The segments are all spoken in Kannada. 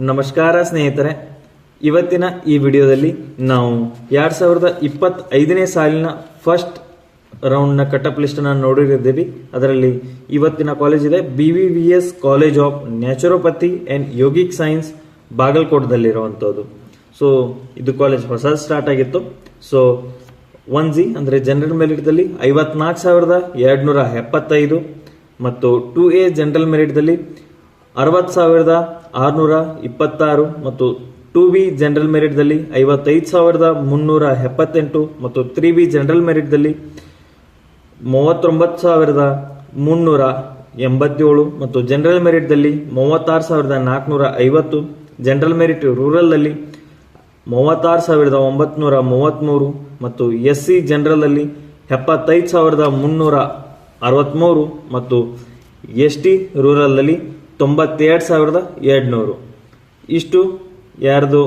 ನಮಸ್ಕಾರ ಸ್ನೇಹಿತರೆ, ಇವತ್ತಿನ ಈ ವಿಡಿಯೋದಲ್ಲಿ ನಾವು 2025ನೇ ಸಾಲಿನ ಫಸ್ಟ್ ರೌಂಡ್ನ ಕಟಪ್ ಲಿಸ್ಟನ್ನು ನೋಡಿರಿದ್ದೀವಿ. ಅದರಲ್ಲಿ ಇವತ್ತಿನ ಕಾಲೇಜ್ ಇದೆ BVVS college of naturopathy and yogic science, ಬಾಗಲಕೋಟದಲ್ಲಿರುವಂಥದ್ದು. ಸೊ ಇದು ಕಾಲೇಜ್ ಹೊಸ ಸ್ಟಾರ್ಟ್ ಆಗಿತ್ತು. ಸೊ 1G ಅಂದರೆ ಜನರಲ್ ಮೆರಿಟ್ದಲ್ಲಿ 54,275 ಮತ್ತು 2A ಜನರಲ್ ಮೆರಿಟ್ದಲ್ಲಿ 60,626 ಮತ್ತು 2B ಜನರಲ್ ಮೆರಿಟ್ದಲ್ಲಿ 55,378 ಮತ್ತು 3B ಜನರಲ್ ಮೆರಿಟ್ದಲ್ಲಿ 39,387 ಮತ್ತು ಜನರಲ್ ಮೆರಿಟ್ದಲ್ಲಿ 36,450, ಜನರಲ್ ಮೆರಿಟ್ ರೂರಲ್ನಲ್ಲಿ 36,933 ಮತ್ತು SC ಜನರಲ್ 75,363 ಮತ್ತು ST ರೂರಲ್ನಲ್ಲಿ 92,200. ಇಷ್ಟು ಯಾರ್ದು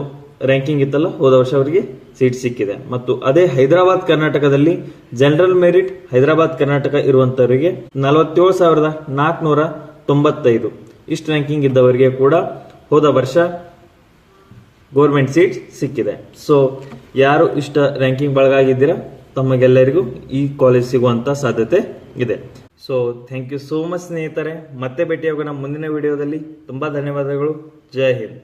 ರ್ಯಾಂಕಿಂಗ್ ಇತ್ತಲ್ಲ ಹೋದ ವರ್ಷ ಅವರಿಗೆ ಸೀಟ್ ಸಿಕ್ಕಿದೆ. ಮತ್ತು ಅದೇ ಹೈದರಾಬಾದ್ ಕರ್ನಾಟಕದಲ್ಲಿ ಜನರಲ್ ಮೆರಿಟ್ ಹೈದರಾಬಾದ್ ಕರ್ನಾಟಕ ಇರುವಂತವರಿಗೆ 47,495 ಇಷ್ಟು ರ್ಯಾಂಕಿಂಗ್ ಇದ್ದವರಿಗೆ ಕೂಡ ಹೋದ ವರ್ಷ ಗೌರ್ಮೆಂಟ್ ಸೀಟ್ ಸಿಕ್ಕಿದೆ. ಸೊ ಯಾರು ಇಷ್ಟ ರ್ಯಾಂಕಿಂಗ್ ಒಳಗಾಗಿದ್ದೀರಾ ತಮಗೆಲ್ಲರಿಗೂ ಈ ಕಾಲೇಜ್ ಸಿಗುವಂತ ಸಾಧ್ಯತೆ ಇದೆ. So thank you so much ಸ್ನೇಹಿತರೆ, ಮತ್ತೆ ಭೇಟಿಯಾಗೋಣ ಮುಂದಿನ ವಿಡಿಯೋದಲ್ಲಿ. ತುಂಬಾ ಧನ್ಯವಾದಗಳು. ಜೈ ಹಿಂದ್.